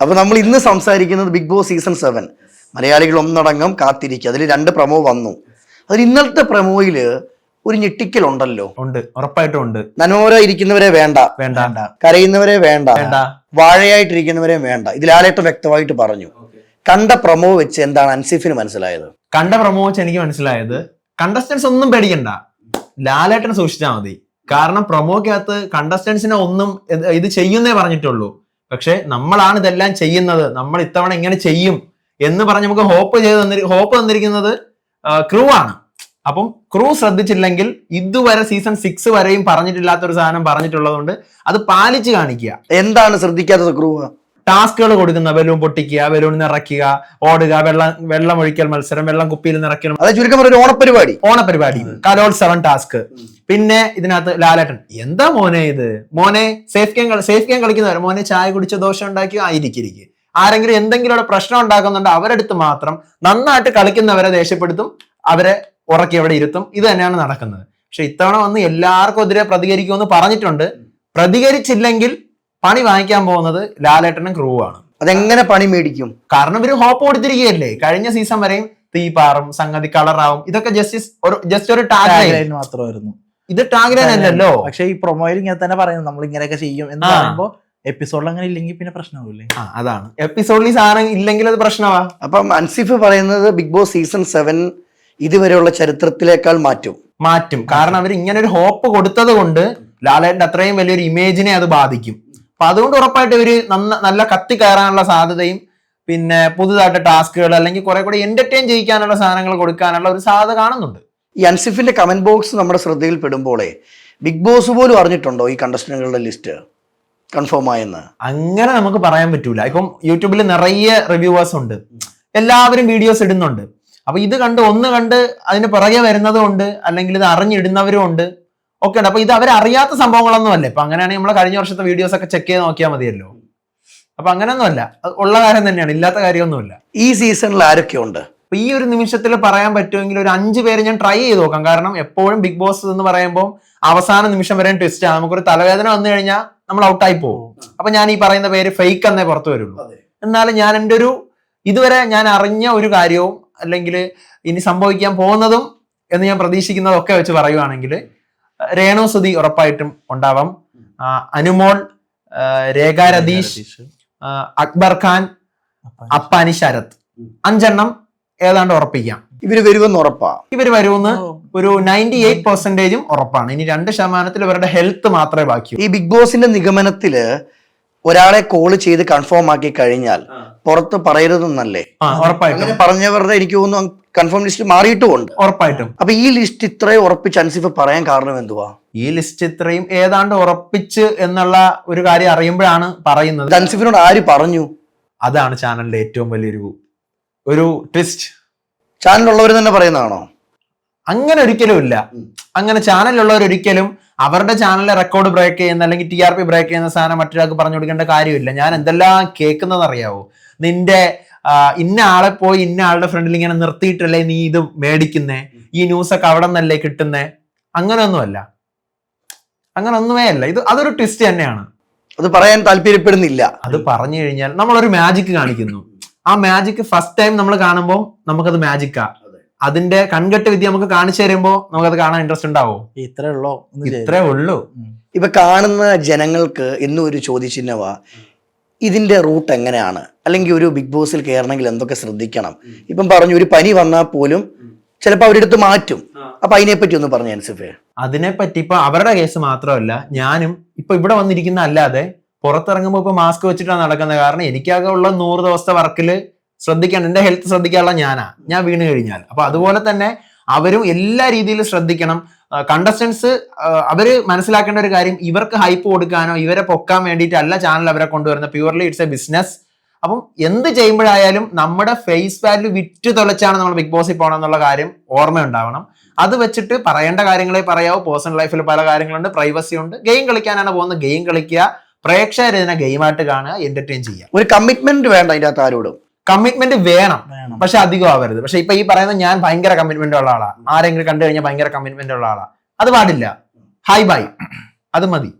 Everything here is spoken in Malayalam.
അപ്പൊ നമ്മൾ ഇന്ന് സംസാരിക്കുന്നത് ബിഗ് ബോസ് സീസൺ 7 മലയാളികൾ ഒന്നടങ്കം കാത്തിരിക്കുക. അതിൽ 2 പ്രമോ വന്നു. അതിൽ ഇന്നലത്തെ പ്രമോയില് ഒരു ഞെട്ടിക്കലുണ്ടല്ലോ. ഉണ്ട്, ഉറപ്പായിട്ടും ഉണ്ട്. നനോര ഇരിക്കുന്നവരെ വേണ്ട, വേണ്ട. കരയുന്നവരെ വേണ്ട, വേണ്ട. വാഴയായിട്ടിരിക്കുന്നവരെ വേണ്ട. ഇതിലാലേട്ടം വ്യക്തമായിട്ട് പറഞ്ഞു. കണ്ട പ്രമോ വെച്ച് എന്താണ് അൻസിഫിന് മനസ്സിലായത്? കണ്ട പ്രമോ വെച്ച് എനിക്ക് മനസ്സിലായത്, കണ്ടസ്റ്റൻസ് ഒന്നും പേടിക്കണ്ട, ലാലേട്ടൻ സൂക്ഷിച്ചാൽ മതി. കാരണം പ്രമോക്കകത്ത് കണ്ടസ്റ്റൻസിനെ ഒന്നും ഇത് ചെയ്യുന്നേ പറഞ്ഞിട്ടുള്ളൂ. പക്ഷെ നമ്മളാണ് ഇതെല്ലാം ചെയ്യുന്നത്, നമ്മൾ ഇത്തവണ ഇങ്ങനെ ചെയ്യും എന്ന് പറഞ്ഞ് നമുക്ക് ഹോപ്പ് തന്നിരിക്കുന്നത് ക്രൂ ആണ്. അപ്പം ക്രൂ ശ്രദ്ധിച്ചില്ലെങ്കിൽ ഇതുവരെ സീസൺ 6 വരെയും പറഞ്ഞിട്ടില്ലാത്ത ഒരു സാധനം പറഞ്ഞിട്ടുള്ളത് അത് പാലിച്ച് കാണിക്കുക. എന്താണ് ശ്രദ്ധിക്കാത്തത്? ക്രൂ ടാസ്കുകൾ കൊടുക്കുന്ന, ബലൂൺ പൊട്ടിക്കുക, ബലൂൺ നിറയ്ക്കുക, ഓടുക, വെള്ളം ഒഴിക്കൽ മത്സരം, വെള്ളം കുപ്പിയിൽ നിറയ്ക്കൽ, അതായത് ചുരുക്കം ഒരു ഓണപരിപാടി, കലോത്സവം ടാസ്ക്. പിന്നെ ഇതിനകത്ത് ലാലേട്ടൻ എന്താ മോനെ ഇത്, മോനെ സേഫ് ഗെയിം കളിക്കുന്നവർ, മോനെ ചായ കുടിച്ച ദോശ ഉണ്ടാക്കിയോ, ആയിരിക്കും. ആരെങ്കിലും എന്തെങ്കിലും അവിടെ പ്രശ്നം ഉണ്ടാക്കുന്നുണ്ട് അവരെടുത്ത് മാത്രം നന്നായിട്ട് കളിക്കുന്നവരെ ദേഷ്യപ്പെടുത്തും, അവരെ ഉറക്കി അവിടെ ഇരുത്തും. ഇത് തന്നെയാണ് നടക്കുന്നത്. പക്ഷെ ഇത്തവണ വന്ന് എല്ലാവർക്കും എതിരെ പ്രതികരിക്കുമെന്ന് പറഞ്ഞിട്ടുണ്ട്. പ്രതികരിച്ചില്ലെങ്കിൽ പണി വാങ്ങിക്കാൻ പോകുന്നത് ലാലേട്ടനും ക്രൂ ആണ്. അതെങ്ങനെ പണി മേടിക്കും? കാരണം ഇവര് ഹോപ്പ് കൊടുത്തിരിക്കുകയല്ലേ. കഴിഞ്ഞ സീസൺ വരെയും തീ പാറും, സംഗതി കളറാവും, ഇതൊക്കെ ജസ്റ്റ് ഒരു ടാഗ് ലൈൻ മാത്രമായിരുന്നു. ഇത് ടാഗ് ലൈൻ അല്ലല്ലോ. പക്ഷെ ഈ പ്രൊമോയിൽ ഇങ്ങനെ തന്നെ പറയുന്നത് നമ്മൾ ഇങ്ങനെയൊക്കെ ചെയ്യും എന്ന് പറയുമ്പോ എപ്പിസോഡിൽ അങ്ങനെ ഇല്ലെങ്കിൽ പിന്നെ പ്രശ്നമാവില്ലേ? അതാണ്, എപ്പിസോഡിൽ ഈ സാധനം ഇല്ലെങ്കിൽ അത് പ്രശ്നമാ. അപ്പം അൻസിഫ് പറയുന്നത് ബിഗ് ബോസ് സീസൺ 7 ഇതുവരെയുള്ള ചരിത്രത്തിലേക്കാൾ മാറ്റും. കാരണം അവർ ഇങ്ങനെ ഒരു ഹോപ്പ് കൊടുത്തത് കൊണ്ട് ലാലേട്ടന്റെ അത്രയും വലിയൊരു ഇമേജിനെ അത് ബാധിക്കും. അപ്പൊ അതുകൊണ്ട് ഉറപ്പായിട്ട് ഇവര് നല്ല കത്തി കയറാനുള്ള സാധ്യതയും, പിന്നെ പുതുതായിട്ട് ടാസ്കുകൾ അല്ലെങ്കിൽ കുറെ കൂടി എന്റർടൈൻ ചെയ്യിക്കാനുള്ള സാധനങ്ങൾ കൊടുക്കാനുള്ള ഒരു സാധ്യത കാണുന്നുണ്ട്. ഈ അൻസിഫിന്റെ കമന്റ് ബോക്സ് നമ്മുടെ ശ്രദ്ധയിൽ പെടുമ്പോഴേ ബിഗ് ബോസ് പോലും അറിഞ്ഞിട്ടുണ്ടോ ഈ കണ്ടസ്റ്റന്റുകളുടെ ലിസ്റ്റ് കൺഫേം ആയെന്ന്? അങ്ങനെ നമുക്ക് പറയാൻ പറ്റൂല. ഇപ്പം യൂട്യൂബിൽ നിറയെ റിവ്യൂവേഴ്സ് ഉണ്ട്, എല്ലാവരും വീഡിയോസ് ഇടുന്നുണ്ട്. അപ്പൊ ഇത് ഒന്ന് കണ്ട് അതിന് പുറകെ വരുന്നതും ഉണ്ട്, അല്ലെങ്കിൽ ഇത് അറിഞ്ഞിടുന്നവരും ഉണ്ട്, ഒക്കെ ഉണ്ട്. അപ്പൊ ഇത് അവരറിയാത്ത സംഭവങ്ങളൊന്നും അല്ലേ. ഇപ്പൊ അങ്ങനെയാണെങ്കിൽ നമ്മളെ കഴിഞ്ഞ വർഷത്തെ വീഡിയോസ് ഒക്കെ ചെക്ക് ചെയ്ത് നോക്കിയാൽ മതിയല്ലോ. അപ്പൊ അങ്ങനെയൊന്നും അല്ല, ഉള്ള കാര്യം തന്നെയാണ്, ഇല്ലാത്ത കാര്യമൊന്നുമില്ല. ഈ സീസണിൽ ആരൊക്കെ ഉണ്ട്? അപ്പൊ ഈ ഒരു നിമിഷത്തിൽ പറയാൻ പറ്റുമെങ്കിൽ ഒരു 5 പേര് ഞാൻ ട്രൈ ചെയ്ത് നോക്കാം. കാരണം എപ്പോഴും ബിഗ് ബോസ് എന്ന് പറയുമ്പോൾ അവസാന നിമിഷം വരെ ട്വിസ്റ്റ് ആണ്. നമുക്കൊരു തലവേദന വന്നു കഴിഞ്ഞാൽ നമ്മൾ ഔട്ടായി പോകും. അപ്പൊ ഞാൻ ഈ പറയുന്ന പേര് ഫേക്ക് എന്നേ പുറത്തു വരുള്ളൂ. എന്നാലും ഞാൻ എൻ്റെ ഇതുവരെ ഞാൻ അറിഞ്ഞ ഒരു കാര്യവും അല്ലെങ്കിൽ ഇനി സംഭവിക്കാൻ പോകുന്നതും എന്ന് ഞാൻ പ്രതീക്ഷിക്കുന്നതൊക്കെ വെച്ച് പറയുവാണെങ്കിൽ രേണു സുധി ഉറപ്പായിട്ടും ഉണ്ടാവാം, അനുമോൾ, രേഖ രതീഷ്, അക്ബർ ഖാൻ, അപ്പാനി ശരത്, 5 എണ്ണം ഏതാണ്ട് ഉറപ്പിക്കാം. ഇവര് വരുമെന്ന് ഉറപ്പാ. ഇവര് വരുമെന്ന് ഒരു 98% ഉറപ്പാണ്. ഇനി 2% ഇവരുടെ ഹെൽത്ത് മാത്രമേ ബാക്കി. ഈ ബിഗ് ബോസിന്റെ നിഗമനത്തില് ഒരാളെ കോൾ ചെയ്ത് കൺഫേം ആക്കി കഴിഞ്ഞാൽ പുറത്ത് പറയരുതെന്നല്ലേ? ഉറപ്പായിട്ടും പറഞ്ഞവരുടെ എനിക്ക് തോന്നുന്നു കൺഫേം ലിസ്റ്റ് മാറിയിട്ടുമുണ്ട്. ഉറപ്പായിട്ടും. അപ്പൊ ഈ ലിസ്റ്റ് ഇത്രയും ഉറപ്പിച്ച് അൻസിഫ് പറയാൻ കാരണം എന്തുവാ? ഈ ലിസ്റ്റ് ഇത്രയും ഏതാണ്ട് ഉറപ്പിച്ച് എന്നുള്ള ഒരു കാര്യം അറിയുമ്പോഴാണ് പറയുന്നത്. അൻസിഫിനോട് ആര് പറഞ്ഞു? അതാണ് ചാനലിന്റെ ഏറ്റവും വലിയൊരു ട്വിസ്റ്റ്. ചാനലുള്ളവർ തന്നെ പറയുന്നതാണോ? അങ്ങനെ ഒരിക്കലും ഇല്ല. അങ്ങനെ ചാനലിലുള്ളവർ ഒരിക്കലും അവരുടെ ചാനലിലെ റെക്കോർഡ് ബ്രേക്ക് ചെയ്യുന്ന അല്ലെങ്കിൽ TRP ബ്രേക്ക് ചെയ്യുന്ന സാധനം മറ്റൊരാൾക്ക് പറഞ്ഞു കൊടുക്കേണ്ട കാര്യമില്ല. ഞാൻ എന്തെല്ലാം കേൾക്കുന്നതെന്ന് അറിയാവോ? നിന്റെ ഇന്ന ആളെ പോയി ഇന്ന ആളുടെ ഫ്രണ്ടിൽ ഇങ്ങനെ നിർത്തിയിട്ടല്ലേ നീ ഇത് മേടിക്കുന്നേ, ഈ ന്യൂസൊക്കെ അവിടെ നിന്നല്ലേ കിട്ടുന്നേ? അങ്ങനെയൊന്നുമല്ല, അങ്ങനെ ഒന്നുമേ അല്ല. അതൊരു ട്വിസ്റ്റ് തന്നെയാണ്. അത് പറയാൻ താല്പര്യപ്പെടുന്നില്ല. അത് പറഞ്ഞു കഴിഞ്ഞാൽ നമ്മളൊരു മാജിക് കാണിക്കുന്നു. ആ മാജിക് ഫസ്റ്റ് ടൈം നമ്മൾ കാണുമ്പോൾ നമുക്കത് മാജിക്കാ. അതിന്റെ കൺകെട്ട് വിദ്യ നമുക്ക് കാണിച്ചു തരുമ്പോ നമുക്കത് കാണാൻ ഇൻട്രസ്റ്റ് ഉണ്ടാവോ? ഇത്രേ ഉള്ളൂ. ഇപ്പൊ കാണുന്ന ജനങ്ങൾക്ക് എന്നും ഒരു ചോദ്യചിഹ്നവാ, ഇതിന്റെ റൂട്ട് എങ്ങനെയാണ്, അല്ലെങ്കിൽ ഒരു ബിഗ് ബോസിൽ കയറണമെങ്കിൽ എന്തൊക്കെ ശ്രദ്ധിക്കണം? ഇപ്പം പറഞ്ഞു ഒരു പനി വന്നാൽ പോലും ചിലപ്പോൾ അവരെടുത്ത് മാറ്റും. അപ്പൊ അതിനെപ്പറ്റി ഒന്ന് പറഞ്ഞു അൻസിഫേ. അതിനെപ്പറ്റി ഇപ്പൊ അവരുടെ കേസ് മാത്രമല്ല, ഞാനും ഇപ്പൊ ഇവിടെ വന്നിരിക്കുന്ന അല്ലാതെ പുറത്തിറങ്ങുമ്പോ ഇപ്പൊ മാസ്ക് വെച്ചിട്ടാണ് നടക്കുന്നത്. കാരണം എനിക്കാകെ ഉള്ള 100 ദിവസത്തെ വർക്കില് ശ്രദ്ധിക്കാൻ, എന്റെ ഹെൽത്ത് ശ്രദ്ധിക്കാനുള്ള ഞാൻ വീണ് കഴിഞ്ഞാൽ. അപ്പൊ അതുപോലെ തന്നെ അവരും എല്ലാ രീതിയിലും ശ്രദ്ധിക്കണം. കണ്ടസ്റ്റൻസ് അവര് മനസ്സിലാക്കേണ്ട ഒരു കാര്യം, ഇവർക്ക് ഹൈപ്പ് കൊടുക്കാനോ ഇവരെ പൊക്കാൻ വേണ്ടിയിട്ടല്ല ചാനൽ അവരെ കൊണ്ടുവരുന്നത്. Purely it's A business. അപ്പം എന്ത് ചെയ്യുമ്പോഴായാലും നമ്മുടെ ഫേസ് വാല്യൂ വിറ്റ് തൊലച്ചാണ് നമ്മൾ ബിഗ് ബോസിൽ പോകണം എന്നുള്ള കാര്യം ഓർമ്മയുണ്ടാവണം. അത് വെച്ചിട്ട് പറയേണ്ട കാര്യങ്ങളെ പറയാവൂ. പേഴ്സണൽ ലൈഫിൽ പല കാര്യങ്ങളുണ്ട്, പ്രൈവസി ഉണ്ട്. ഗെയിം കളിക്കാനാണ് പോകുന്നത്, ഗെയിം കളിക്കുക. പ്രേക്ഷകർ ഇതിനെ ഗെയിമായിട്ട് കാണുക, എന്റർടൈൻ ചെയ്യുക. ഒരു കമ്മിറ്റ്മെന്റ് വേണ്ട അതിൻ്റെ അകത്ത് ആരോടും. കമ്മിറ്റ്മെന്റ് വേണം, പക്ഷെ അധികം ആവരുത്. പക്ഷെ ഇപ്പൊ ഈ പറയുന്ന ഞാൻ ഭയങ്കര കമ്മിറ്റ്മെന്റ് ഉള്ള ആളാ, ആരെങ്കിലും കണ്ടു കഴിഞ്ഞാൽ ഭയങ്കര കമ്മിറ്റ്മെന്റ് ഉള്ള ആളാ, അത് പാടില്ല. ഹൈ ബൈ, അത് മതി.